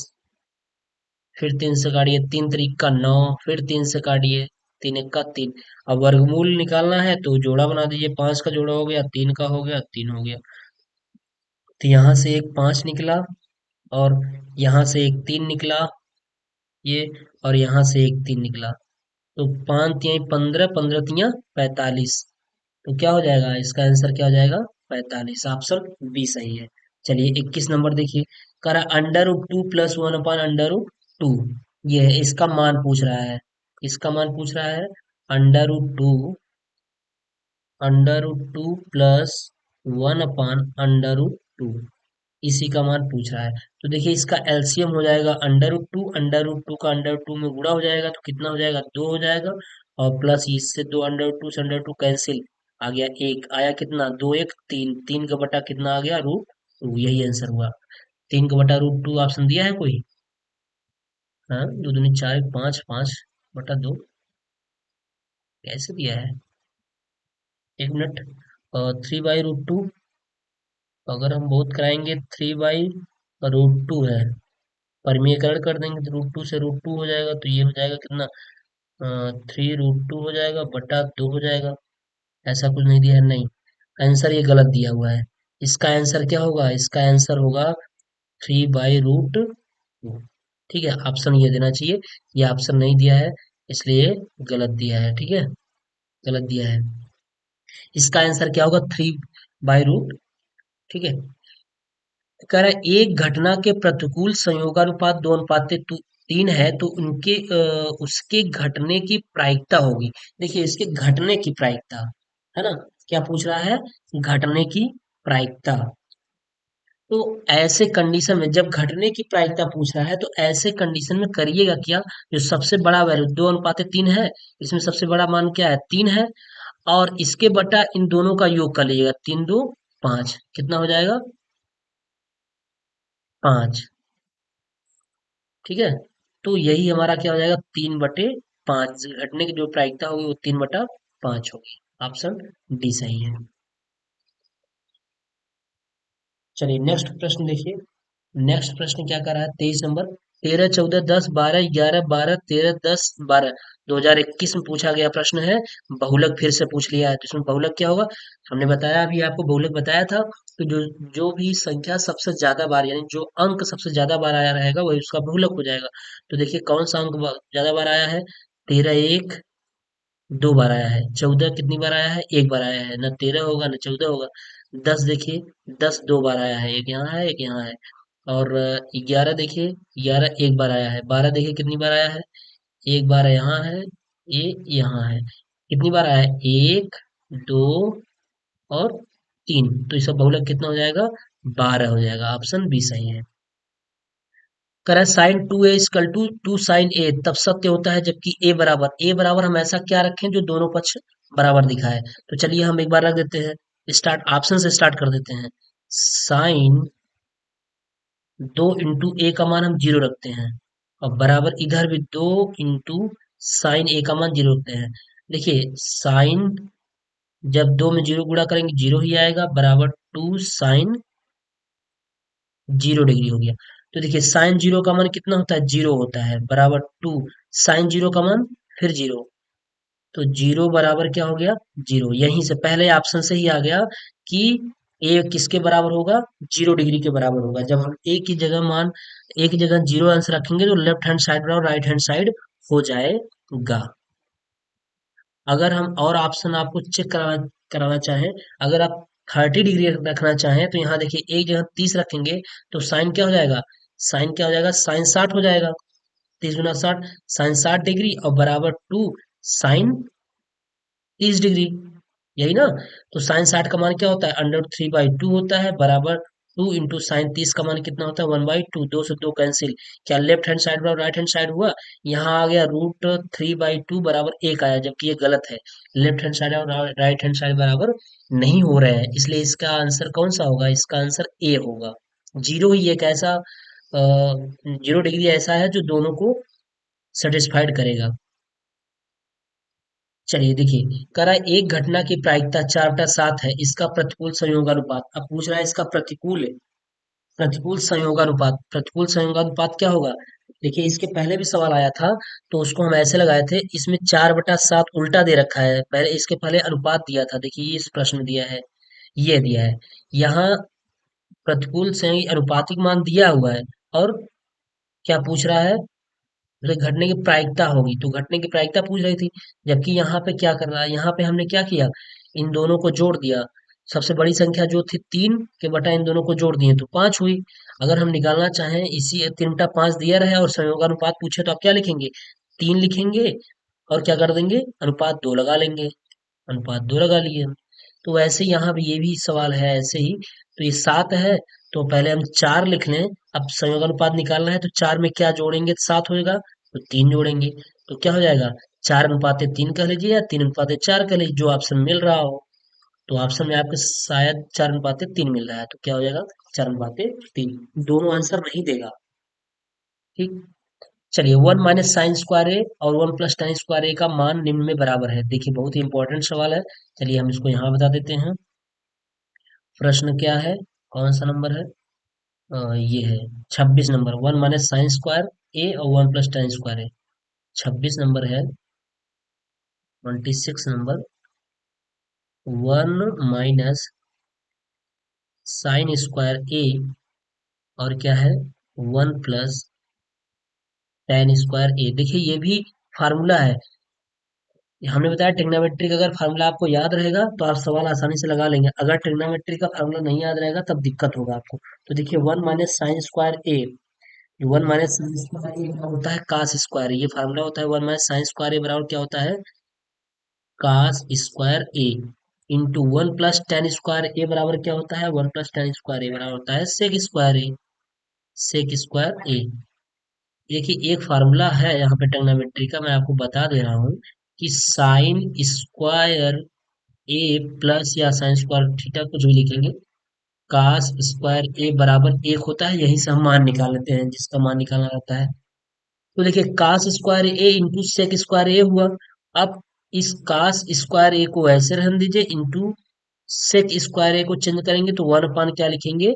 फिर 3 से काटिए, 3 त्रिक का 9, फिर 3 से काटिए, 3 एक का 3। अब वर्गमूल निकालना है तो जोड़ा बना दीजिए, 5 का जोड़ा हो गया, 3 का हो गया, 3 हो गया। तो यहाँ से एक 5 निकला, और यहाँ से एक 3 निकला, ये, और यहाँ से एक 3 निकला। तो 5 तिहाई 15, 15 तिया 45। तो क्या हो जाएगा इसका आंसर, क्या हो जाएगा? 45। ऑप्शन बी सही है। चलिए 21 नंबर देखिए। कह रहा under root two plus one upon under root two, ये है इसका मान पूछ रहा है। इसका मान पूछ रहा है under root two plus one upon under root two, इसी का मान पूछ रहा है। तो देखिए इसका एलसीएम हो जाएगा अंडर रूट टू का अंडर टू में गुणा हो जाएगा, तो कितना हो जाएगा? 2 हो जाएगा। और प्लस इससे दो, अंडर टू से अंडर टू कैंसिल, आ गया एक, आया कितना? दो एक तीन, तीन का बटा कितना आ गया? रूट टू, यही आंसर हुआ। 3 का बटा रूट टू ऑप्शन दिया है कोई? हाँ, दो दूनी चार, पाँच, 5/2 कैसे दिया है? एक मिनट। 3/√2, अगर हम बहुत कराएंगे 3/√2 है, परमीकरण कर देंगे तो रूट टू से रूट टू हो जाएगा, तो ये हो जाएगा कितना? 3√2 हो जाएगा, बटा 2 हो जाएगा। ऐसा कुछ नहीं दिया है, नहीं। आंसर ये गलत दिया हुआ है। इसका आंसर क्या होगा? इसका आंसर होगा 3/√2। ठीक है, ऑप्शन ये देना चाहिए, ये ऑप्शन नहीं दिया है, इसलिए गलत दिया है। ठीक है, गलत दिया है। इसका आंसर क्या होगा? 3/√। ठीक है, कह रहा है एक घटना के प्रतिकूल संयोगानुपात 2:3 है तो उनके उसके घटने की प्रायिकता होगी। देखिए इसके घटने की प्रायिकता है ना, क्या पूछ रहा है? घटने की प्रायिकता। तो ऐसे कंडीशन में जब घटने की प्रायिकता पूछ रहा है तो ऐसे कंडीशन में करिएगा क्या, जो सबसे बड़ा वैल्यू 2:3 है, इसमें सबसे बड़ा मान क्या है? 3 है, और इसके बटा इन दोनों का योग कर लीजिएगा, 3×2=5, कितना हो जाएगा? 5। ठीक है, तो यही हमारा क्या हो जाएगा? 3/5, घटने की जो प्रायिकता होगी वो 3/5 होगी। ऑप्शन डी सही है। चलिए नेक्स्ट प्रश्न देखिए। नेक्स्ट प्रश्न क्या कर रहा है? 23 नंबर। 13, 14, 10, 12, 11, 12, 13, 10, 12, 2021 में पूछा गया प्रश्न है। बहुलक फिर से पूछ लिया है, तो इसमें बहुलक क्या होगा? हमने बताया, अभी आपको बहुलक बताया था। तो जो जो भी संख्या सबसे ज्यादा बार, यानी जो अंक सबसे ज्यादा बार आया रहेगा वही उसका बहुलक हो जाएगा। तो देखिए कौन सा अंक ज्यादा बार आया है? 13 एक 2 बार आया है। 14 कितनी बार आया है? एक बार आया है। न 13 होगा न 14 होगा। 10 देखिए, 10 2 बार आया है, एक यहाँ है एक यहाँ है। और 11 देखिए, 11 एक बार आया है। 12 देखिए कितनी बार आया है? एक बार यहाँ है, ये यहाँ है। कितनी बार आया है? एक, दो, और 3। तो इसका बहुलक कितना हो जाएगा? 12 हो जाएगा। ऑप्शन बी सही है। कह sine 2a equal to 2 sin a तब सत्य होता है जबकि a बराबर हम ऐसा क्या रखें जो दोनों पक्ष बराबर दिखाए। तो चलिए हम एक बार रख देते हैं, स्टार्ट ऑप्शन से स्टार्ट कर देते हैं। साइन 2 × a का मान हम 0 रखते हैं, और बराबर इधर भी 2 × sin a का मान 0 रखते हैं। देखिए साइन, जब 2 में 0 गुणा करेंगे 0 ही आएगा, बराबर 2 sin 0 डिग्री हो गया। तो देखिए साइन 0 का मान कितना होता है? 0 होता है, बराबर 2 sin 0 का मान, फिर 0। तो 0 बराबर क्या हो गया? 0। यहीं से पहले ऑप्शन से ही आ गया कि ए किसके बराबर होगा? 0 डिग्री के बराबर होगा। जब हम ए की जगह मान, ए की जगह 0 आंसर रखेंगे तो लेफ्ट हैंड साइड और राइट हैंड साइड हो जाएगा। अगर हम और ऑप्शन आपको चेक कराना कराना चाहें, अगर आप 30 डिग्री रखना चाहें तो यहाँ देखिए एक जगह 30 रखेंगे तो साइन क्या हो जाएगा? साइन क्या हो जाएगा, साइन 60 हो जाएगा, 30 गुना 60, साइन 60 डिग्री और बराबर 2 साइन 30 डिग्री, यही ना। तो साइन 60 का मान क्या होता है, √3/2 होता है, बराबर 2 × साइन 30 का मान कितना होता है, 1/2, 2 से 2 कैंसिल, क्या लेफ्ट हैंड साइड बराबर राइट हैंड साइड हुआ, यहाँ आ गया √3/2 बराबर 1 आया, जबकि ये गलत है, लेफ्ट हैंड साइड और राइट हैंड साइड बराबर नहीं हो रहे हैं, इसलिए इसका आंसर कौन सा होगा, इसका आंसर ए होगा। जीरो ही एक ऐसा 0 डिग्री ऐसा है जो दोनों को सेटिस्फाइड करेगा। चलिए देखिए, कह रहा है एक घटना की प्रायिकता 4/7 है, इसका प्रतिकूल संयोगानुपात, अब पूछ रहा है इसका प्रतिकूल संयोगानुपात, प्रतिकूल संयोगानुपात क्या होगा। देखिए इसके पहले भी सवाल आया था, तो उसको हम ऐसे लगाए थे, इसमें 4/7 उल्टा दे रखा है, पहले इसके पहले अनुपात दिया था, देखिए ये इस प्रश्न में दिया है, ये दिया है, यहाँ प्रतिकूल संयोग अनुपातिक मान दिया हुआ है, और क्या पूछ रहा है, तो घटने की प्रायिकता होगी, तो घटने की प्रायिकता पूछ रही थी, जबकि यहाँ पे क्या कर रहा है, यहाँ पे हमने क्या किया, इन दोनों को जोड़ दिया, सबसे बड़ी संख्या जो थी 3 के बटा इन दोनों को जोड़ दिए तो 5 हुई। अगर हम निकालना चाहें, इसी 3/5 दिया रहे और संयोगानुपात पूछे तो आप क्या लिखेंगे, 3 लिखेंगे, और क्या कर देंगे, अनुपात 2 लगा लेंगे, अनुपात 2 लगा लिए हम। तो वैसे यहाँ भी ये भी सवाल है ऐसे ही, तो ये 7 है, तो पहले हम 4 लिख लें, अब संयोगानुपात निकालना है तो 4 में क्या जोड़ेंगे तो 7 होएगा, तो 3 जोड़ेंगे, तो क्या हो जाएगा, 4/3 कह लीजिए या 3/4 कह लीजिए, जो ऑप्शन मिल रहा हो, तो ऑप्शन में आपके शायद 4/3 मिल रहा है, तो क्या हो जाएगा, 4/3, दोनों आंसर नहीं देगा, ठीक। चलिए, 1 - sin² A और 1 + tan² A का मान निम्न में बराबर है, देखिए बहुत ही इंपॉर्टेंट सवाल है, चलिए हम इसको यहाँ बता देते हैं। प्रश्न क्या है, कौन सा नंबर है, ये है 26 नंबर, 1 - sin² A और 1 + tan²A, 26 नंबर है, 26 नंबर, 1 - sin² A और क्या है, 1 + tan²A, देखिए ये भी फार्मूला है, हमने बताया ट्रिग्नोमेट्री का अगर फार्मूला आपको याद रहेगा तो आप सवाल आसानी से लगा लेंगे, अगर ट्रिग्नोमेट्री का फार्मूला नहीं याद रहेगा तब दिक्कत होगा आपको। तो देखिए 1 - sin²A, 1 - sin² A होता है cos², ये फार्मूला होता है, 1 - sin² A बराबर क्या होता है, cos² A into 1 + tan² A बराबर क्या होता है, 1 + tan² A बराबर होता है sec²A, sec²A। देखिए एक फार्मूला है यहाँ पे ट्रिग्नोमेट्री का, मैं आपको बता दे रहा हूँ कि sin² A प्लस या sin²θ कुछ भी लिखेंगे, cos² A बराबर 1 होता है, यहीं से हम मान निकाल लेते हैं जिसका मान निकालना रहता है। तो देखिए cos² A into sec² A हुआ, अब इस cos² A को ऐसे रहने दीजिए, इंटू sec² A को चेंज करेंगे तो 1 क्या लिखेंगे,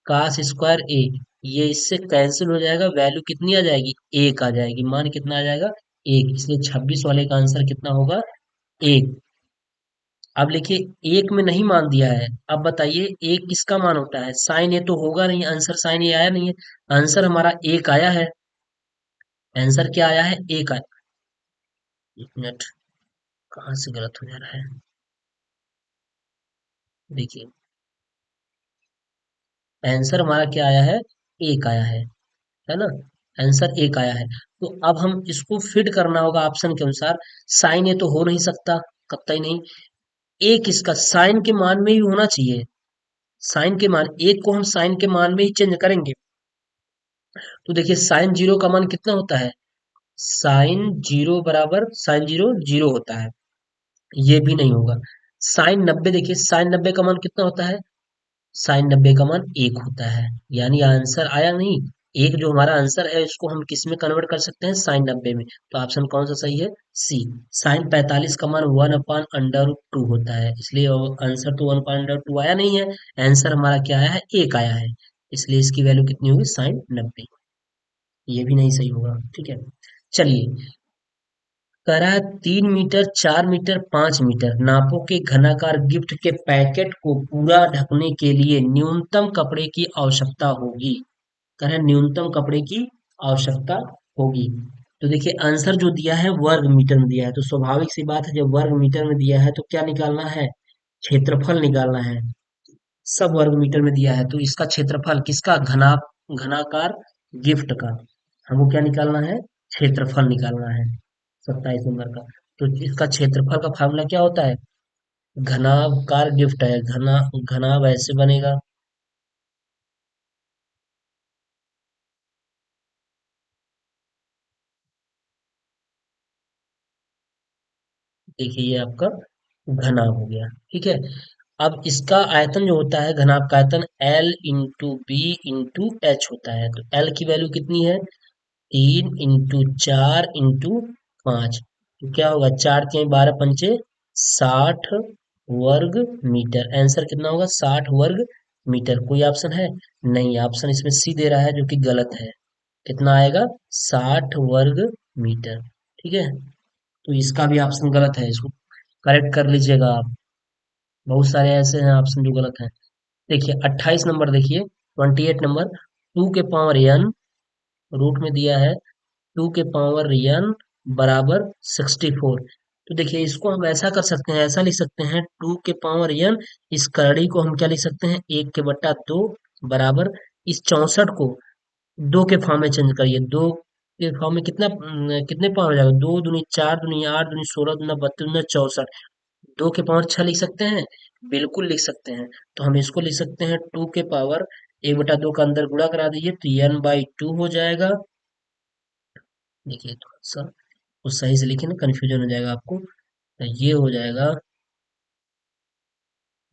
cos²A, ये इससे कैंसिल हो जाएगा, वैल्यू कितनी आ जाएगी, 1 आ जाएगी, मान कितना आ जाएगा, 1, इसलिए 26 वाले का आंसर कितना होगा, 1। अब लिखिए 1 में नहीं मान दिया है, अब बताइए 1 किसका मान होता है, साइन ए तो होगा नहीं, आंसर साइन ए आया नहीं है, आंसर हमारा 1 आया है, आंसर क्या आया है, 1 आया। 1 मिनट, कहाँ से गलत हो जा रहा है, देखिए आंसर हमारा क्या आया है, 1 आया है ना, आंसर 1 आया है। तो अब हम इसको फिट करना होगा ऑप्शन के अनुसार, साइन ए तो हो नहीं सकता, कतई नहीं, एक इसका साइन के मान में ही होना चाहिए, साइन के मान, एक को हम साइन के मान में ही चेंज करेंगे, तो देखिए साइन जीरो का मान कितना होता है, साइन जीरो बराबर साइन जीरो जीरो होता है, ये भी नहीं होगा। साइन 90, देखिए साइन 90 का मान कितना होता है, साइन 90 का मान 1 होता है, यानी आंसर आया नहीं, एक जो हमारा आंसर है इसको हम किस में कन्वर्ट कर सकते हैं, साइन 90 में, तो ऑप्शन कौन सा सही है, सी। साइन 45 का मान 1/√2 होता है, इसलिए आंसर तो 1/√2 आया नहीं है, आंसर हमारा क्या आया है, 1 आया है, इसलिए इसकी वैल्यू कितनी होगी, साइन 90, ये भी नहीं सही होगा, ठीक है। चलिए, करा 3 मीटर, 4 मीटर, 5 मीटर नापों के घनाकार गिफ्ट के पैकेट को पूरा ढकने के लिए न्यूनतम कपड़े की आवश्यकता होगी, करें न्यूनतम कपड़े की आवश्यकता होगी। तो देखिए आंसर जो दिया है वर्ग मीटर में दिया है, तो स्वाभाविक सी बात है जब वर्ग मीटर में दिया है तो क्या निकालना है, क्षेत्रफल निकालना है, सब वर्ग मीटर में दिया है तो इसका क्षेत्रफल किसका, घनाकार गिफ्ट का। हमको क्या निकालना है? क्षेत्रफल निकालना है 27 नंबर का। तो इसका क्षेत्रफल का फार्मूला क्या होता है? घनाकार गिफ्ट है, घनाभ ऐसे बनेगा। देखिए ये आपका घनाभ हो गया, ठीक है। अब इसका आयतन जो होता है, घनाभ का आयतन L into B into H होता है। तो L की वैल्यू कितनी है? 3 इंटू 4 इंटू 5। तो क्या होगा? 4 × 3 = 12 × 5 = 60 वर्ग मीटर। आंसर कितना होगा? 60 वर्ग मीटर। कोई ऑप्शन है? नहीं, ऑप्शन इसमें सी दे रहा है जो कि गलत है। कितना आएगा? 60 वर्ग मीटर, ठीक है। तो इसका भी ऑप्शन गलत है, इसको करेक्ट कर लीजिएगा आप। बहुत सारे ऐसे हैं ऑप्शन जो गलत हैं। देखिए 28 नंबर, देखिए 28 नंबर, 2 के पावर n रूट में दिया है 2 के पावर n बराबर 64। तो देखिए इसको हम ऐसा कर सकते हैं, ऐसा लिख सकते हैं 2 के पावर n, इस करड़ी को हम क्या लिख सकते हैं? 1/2 बराबर इस 64 को 2 के फॉर्म में चेंज करिए। 2 के फॉर्म में कितने पावर हो जाएगा? 2 दूनी 4 दूनी 8 दूनी 16 दूना 32 दूना 64। 2 के पावर 6 लिख सकते हैं? बिल्कुल लिख सकते हैं। तो हम इसको लिख सकते हैं 2 के पावर 1/2 का अंदर गुणा करा दीजिए तो n/2 हो जाएगा। देखिए थोड़ा सा उस सही से लिखिए ना, कंफ्यूजन हो जाएगा आपको। तो ये हो जाएगा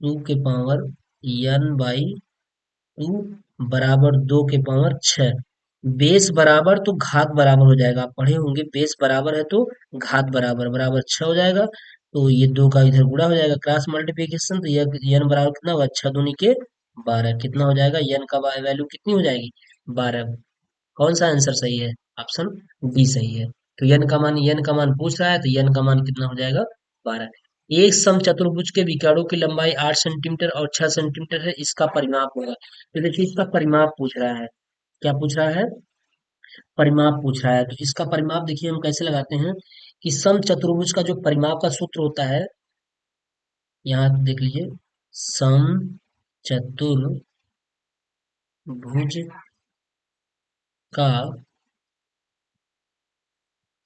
2 के पावर n/2 बराबर 2 के पावर 6। बेस बराबर तो घात बराबर हो जाएगा, आप पढ़े होंगे, बेस बराबर है तो घात बराबर बराबर 6 हो जाएगा। तो ये 2 का इधर गुणा हो जाएगा, क्रॉस मल्टीप्लिकेशन। तो यह n बराबर कितना होगा? 6 दूनी के 12। कितना हो जाएगा? n का वैल्यू कितनी हो जाएगी? 12। कौन सा आंसर सही है? ऑप्शन डी सही है। तो n का मान पूछ रहा है, तो n का मान कितना हो जाएगा? 12। एक समचतुर्भुज के विकर्णों की लंबाई 8 सेंटीमीटर और 6 सेंटीमीटर है, इसका परिमाप होगा। तो देखिए इसका परिमाप पूछ रहा है। क्या पूछ रहा है? परिमाप पूछ रहा है। तो इसका परिमाप देखिए हम कैसे लगाते हैं कि समचतुर्भुज का जो परिमाप का सूत्र होता है, यहाँ देख लीजिए, समचतुर्भुज का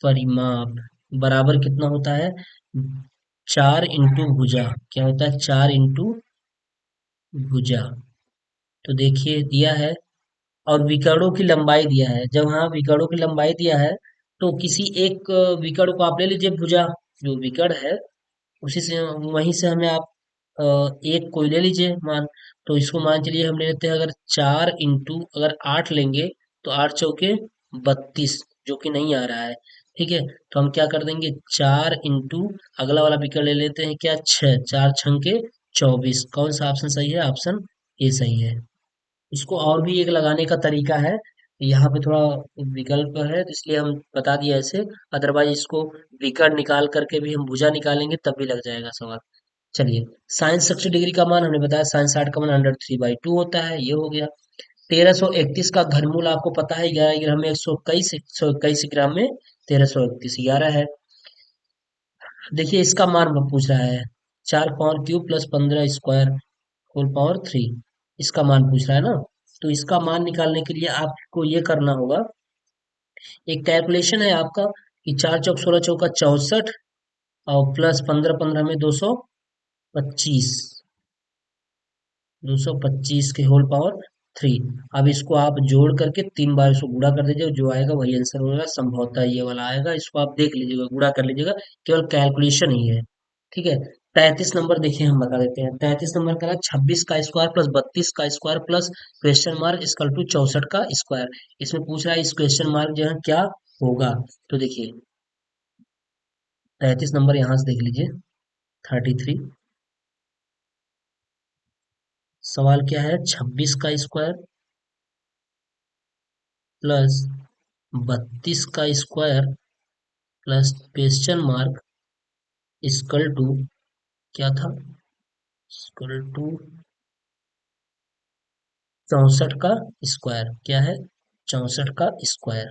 परिमाप बराबर कितना होता है? 4 इंटू भुजा। क्या होता है? 4 इंटू भुजा। तो देखिए दिया है, और विकर्णों की लंबाई दिया है। जब हाँ विकर्णों की लंबाई दिया है, तो किसी एक विकर्ण को आप ले लीजिए भुजा, जो विकर्ण है उसी से, वहीं से हमें आप एक कोई ले लीजिए मान। तो इसको मान चलिए हम ले लेते हैं, अगर 4 इंटू अगर 8 लेंगे तो 8 चौके 32, जो कि नहीं आ रहा है, ठीक है। तो हम क्या कर देंगे? 4 इंटू अगला वाला विकर्ण ले लेते हैं, क्या? 6, 4 6 के 24। कौन सा ऑप्शन सही है? ऑप्शन ए सही है। इसको और भी एक लगाने का तरीका है, यहाँ पे थोड़ा विकल्प है तो इसलिए हम बता दिए ऐसे। अदरवाइज इसको विकर्ण निकाल करके भी हम भुजा निकालेंगे तब भी लग जाएगा सवाल। चलिए, साइंस 60 डिग्री का मान हमने बताया, साइंस 60 का मान √3/2 होता है, ये हो गया। 1331 का घनमूल आपको पता है, 11 ग्राम में 121 ग्राम में 1331 11 है। देखिए इसका मान पूछ रहा है, 4 power cube plus 15 square whole power 3, इसका मान पूछ रहा है ना। तो इसका मान निकालने के लिए आपको ये करना होगा, एक कैलकुलेशन है आपका, कि 4 चौक 16 चौका 64 और प्लस 15 15 में 225, 225 के होल पावर 3। अब इसको आप जोड़ करके 3 बार इसको गुणा कर दीजिएगा, जो आएगा वही आंसर होगा। संभवतः ये वाला आएगा, इसको आप देख लीजिएगा, गुणा कर लीजिएगा, केवल कैलकुलेशन ही है, ठीक है। 33 नंबर देखिए हम बता देते हैं। 33 नंबर का 26 का स्क्वायर प्लस 32 का square plus question mark equal to 64 का स्क्वायर। इसमें पूछ रहा है इस क्वेश्चन मार्क जो है क्या होगा। तो देखिए 33 नंबर यहाँ से देख लीजिए, 33। सवाल क्या है? 26 का स्क्वायर प्लस 32 का square plus question mark equal to, क्या था? इक्वल टू 64 का स्क्वायर। क्या है? 64 का स्क्वायर,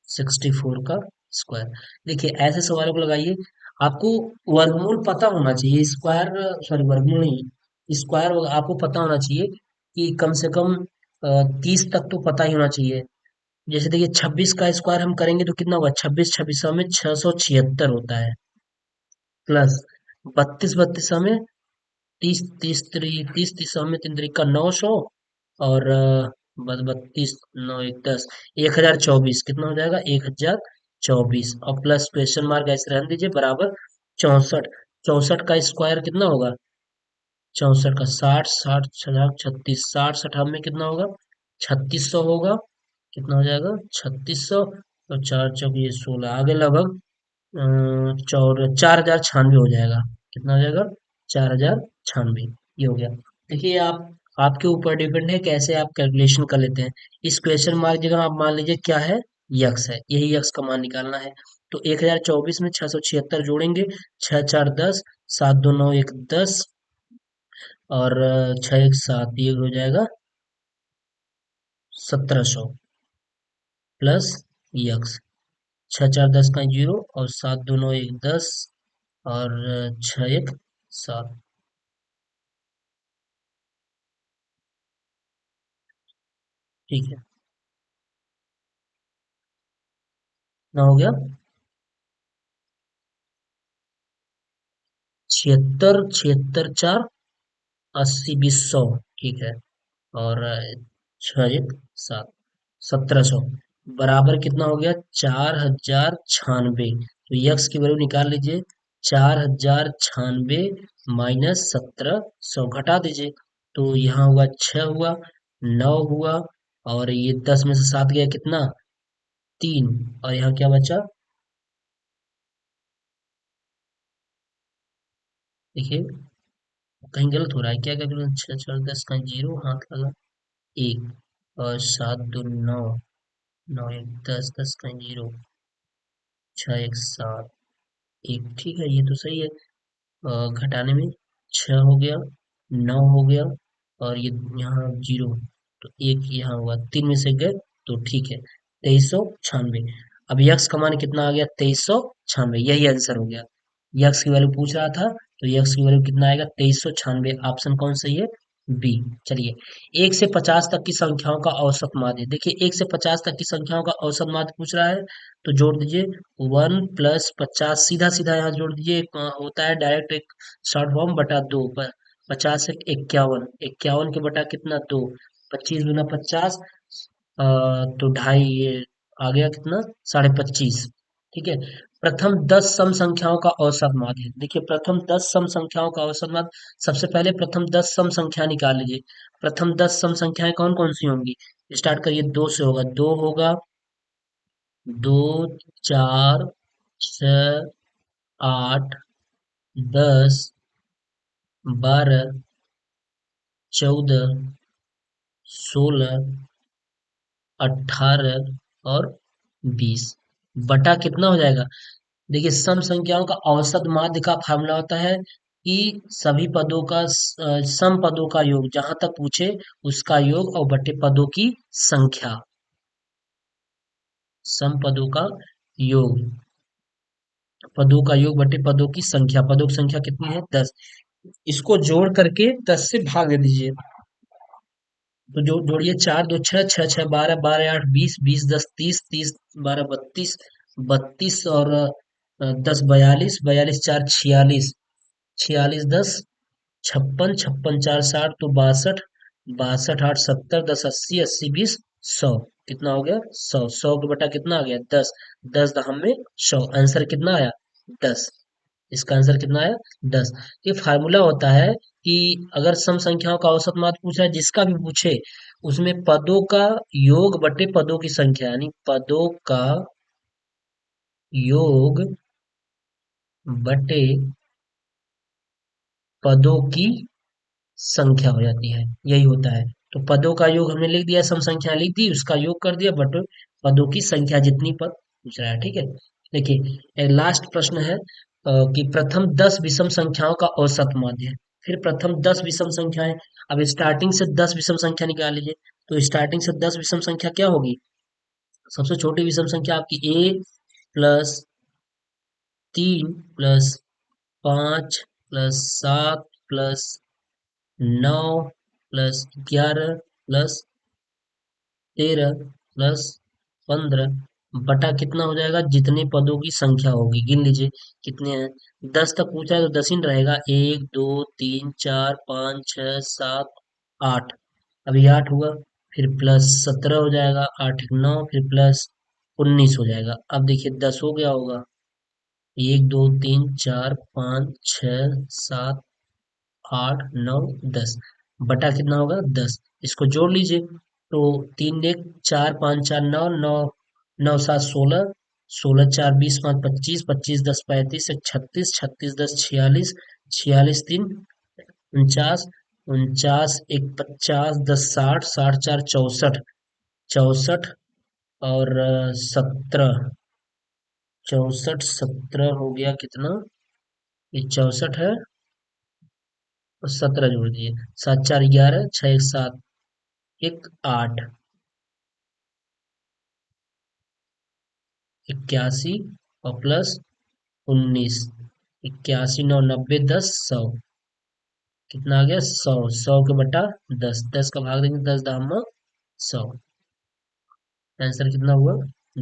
64 का स्क्वायर। देखिए ऐसे सवालों को लगाइए, आपको वर्गमूल पता होना चाहिए, स्क्वायर, सॉरी वर्गमूल नहीं, स्क्वायर आपको पता होना चाहिए कि कम से कम 30 तक तो पता ही होना चाहिए। जैसे देखिए 26 का स्क्वायर हम करेंगे तो कितना होगा, 26 में 676 होता है, प्लस 32 में 30 में 3 का 900, और बस 32 9 1 10, 1024 कितना हो जाएगा, 1024, और प्लस क्वेश्चन मार्क ऐसे रहने दीजिए, बराबर 64। 64 का स्क्वायर कितना होगा, 64 का 60, 60 36, 60 में कितना होगा, 3600 होगा, कितना हो जाएगा 3600, और 4 चौक ये 16, आगे लगभग 4096 हो जाएगा, कितना हो जाएगा, 4096, ये हो गया। देखिए आपके ऊपर डिपेंड है कैसे आप कैलकुलेशन कर लेते हैं। इस क्वेश्चन मार्क जगह आप मान लीजिए क्या है, यक्स है, यही यक्स का मान निकालना है। तो 1024 में 676 जोड़ेंगे, 6 4 10, 7 2 9 1 10, और 6 1 7, ये हो जाएगा 1700, प्लस यक्स, 6 4 10 का जीरो, और 7 2 9 1 10, और 6 1 7, ठीक है, ना हो गया 76 76 4 80 20 100, ठीक है, और 6 1 7, 1700, बराबर कितना हो गया, 4096। तो यक्स की वैल्यू निकाल लीजिए, 4096 माइनस 1700 घटा दीजिए, तो यहाँ हुआ 6 हुआ, 9 हुआ, और ये 10 में से 7 गया कितना, 3, और यहाँ क्या बचा, देखिए कहीं गलत हो रहा है, क्या क्या करूँ, 6 4 10 का जीरो हाथ लगा, एक, और 7 2 9, 9 1 10, 10 का जीरो, 6 1 7, एक, ठीक है, ये तो सही है। घटाने में 6 हो गया, 9 हो गया, और ये यहाँ जीरो, तो एक यहाँ हुआ, 3 में से गए, तो ठीक है, 2396। अब यक्स का मान कितना आ गया, 2396, यही आंसर हो गया। यक्स की वैल्यू पूछ रहा था, तो यक्स की वैल्यू कितना आएगा, 2396, ऑप्शन कौन सही है, बी। चलिए, 1 से 50 तक की संख्याओं का औसत माध्य, देखिए 1 से 50 तक की संख्याओं का औसत माध्य पूछ रहा है, तो जोड़ दीजिए 1 + 50, सीधा सीधा यहाँ जोड़ दीजिए, होता है डायरेक्ट एक शॉर्ट फॉर्म, बटा 2 पर, 50 एक 51, 51 के बटा कितना, 2, 25 × 50, तो ढाई, ये आ गया कितना, 25.5, ठीक है। प्रथम 10 सम संख्याओं का औसत माध्य, देखिए प्रथम 10 सम संख्याओं का औसत माध्य, सबसे पहले प्रथम 10 सम संख्या निकाल लीजिए। प्रथम 10 सम संख्याएं कौन कौन सी होंगी, स्टार्ट करिए, 2 से होगा, 2 होगा, 2 4 6 8 10 12 14 16 18 और 20, बटा कितना हो जाएगा, देखिए सम संख्याओं का औसत माध्य का फार्मूला होता है कि सभी पदों का सम पदों का योग, जहां तक पूछे उसका योग, और बटे पदों की संख्या, सम पदों का योग, पदों का योग बटे पदों की संख्या, पदों की संख्या कितनी है, 10, इसको जोड़ करके 10 से भाग दे दीजिए, तो जो जोड़िए, 4 2 6, 6 6 12, 12 8 20, 20 10 30, 30 12 32, 32, और 10 42, 42 4 46, 46 10 56, 56 4 60, तो 62, 62 8 70, 10 80, 80 20 100, कितना हो गया, 100, 100 के बटा कितना आ गया, 10, 10 दहम में 100, आंसर कितना आया, 10, इसका आंसर कितना आया, 10। ये फार्मूला होता है कि अगर सम संख्याओं का औसत माध्य पूछा है, जिसका भी पूछे, उसमें पदों का योग बटे पदों की संख्या, यानी पदों का योग बटे पदों की संख्या हो जाती है, यही होता है। तो पदों का योग हमने लिख दिया, सम संख्या लिख दी, उसका योग कर दिया, बट पदों की संख्या जितनी पद पूछ रहा है, ठीक है। देखिए लास्ट प्रश्न है, कि प्रथम 10 विषम संख्याओं का औसत माध्य, फिर प्रथम 10 विषम संख्याएं, अब स्टार्टिंग से 10 विषम संख्या निकाल लीजिए, तो स्टार्टिंग से 10 विषम संख्या क्या होगी, सबसे छोटी विषम संख्या आपकी 1 + 3 + 5 + 7 + 9 + 11 + 13 प्लस 15 बटा कितना हो जाएगा, जितने पदों की संख्या होगी गिन लीजिए कितने हैं। 10 तक पूछा है तो 10 ही न रहेगा, 1 2 3 4 5 6 7 8, अभी 8 हुआ, फिर प्लस 17 हो जाएगा, 8 एक 9, फिर प्लस 19 हो जाएगा। अब देखिए 10 हो गया होगा, 1 2 3 4 5 6 7 8 9 10 बटा कितना होगा 10, इसको जोड़ लीजिए। तो 3 1 4 5 4 9 9, 9 7 16, 16 4 20 5 25, 25 10 35, 36, 36 10 46, 46 3 49, 49 1 50, 10 60, 60 4 64, 64 और 17, 64 17 हो गया कितना, ये 64 है और 17 जोड़ दिए, 7 4 11, 6 1 7, 1 8, 81 और प्लस 19, 81 9 90 10 100, कितना आ गया 100, 100 के बटा 10, 10 का भाग देंगे 10 दाम 100, आंसर कितना हुआ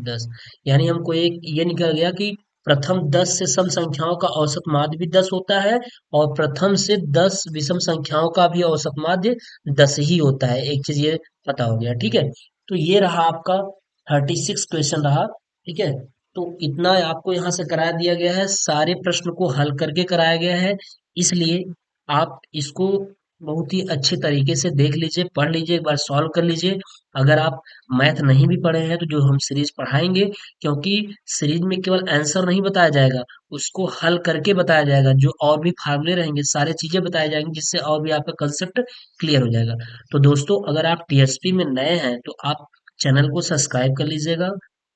10। यानी हमको एक ये निकल गया कि प्रथम 10 से सम संख्याओं का औसत माध्य भी 10 होता है, और प्रथम से 10 विषम संख्याओं का भी औसत माध्य 10 ही होता है। एक चीज ये पता हो गया, ठीक है। तो ये रहा आपका 36 क्वेश्चन रहा, ठीक है। तो इतना आपको यहाँ से करा दिया गया है, सारे प्रश्न को हल करके कराया गया है, इसलिए आप इसको बहुत ही अच्छे तरीके से देख लीजिए, पढ़ लीजिए, एक बार सॉल्व कर लीजिए। अगर आप मैथ नहीं भी पढ़े हैं तो जो हम सीरीज पढ़ाएंगे, क्योंकि सीरीज में केवल आंसर नहीं बताया जाएगा, उसको हल करके बताया जाएगा, जो और भी फार्मूले रहेंगे सारी चीजें बताई जाएंगी, जिससे और भी आपका कंसेप्ट क्लियर हो जाएगा। तो दोस्तों अगर आप टीएसपी में नए हैं तो आप चैनल को सब्सक्राइब कर लीजिएगा,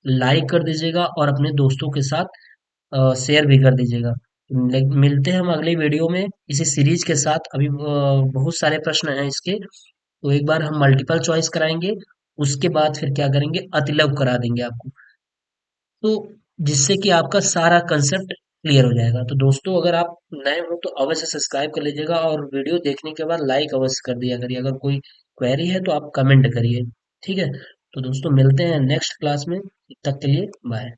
लाइक कर दीजिएगा और अपने दोस्तों के साथ शेयर भी कर दीजिएगा। मिलते हैं हम अगली वीडियो में इसी सीरीज के साथ। अभी बहुत सारे प्रश्न हैं इसके, तो एक बार हम मल्टीपल चॉइस कराएंगे, उसके बाद फिर क्या करेंगे, अतिलव करा देंगे आपको, तो जिससे कि आपका सारा कंसेप्ट क्लियर हो जाएगा। तो दोस्तों अगर आप नए हो तो अवश्य सब्सक्राइब कर लीजिएगा, और वीडियो देखने के बाद लाइक अवश्य कर दिया करिए। अगर कोई क्वेरी है तो आप कमेंट करिए, ठीक है। तो दोस्तों मिलते हैं नेक्स्ट क्लास में, तब तक के लिए बाय।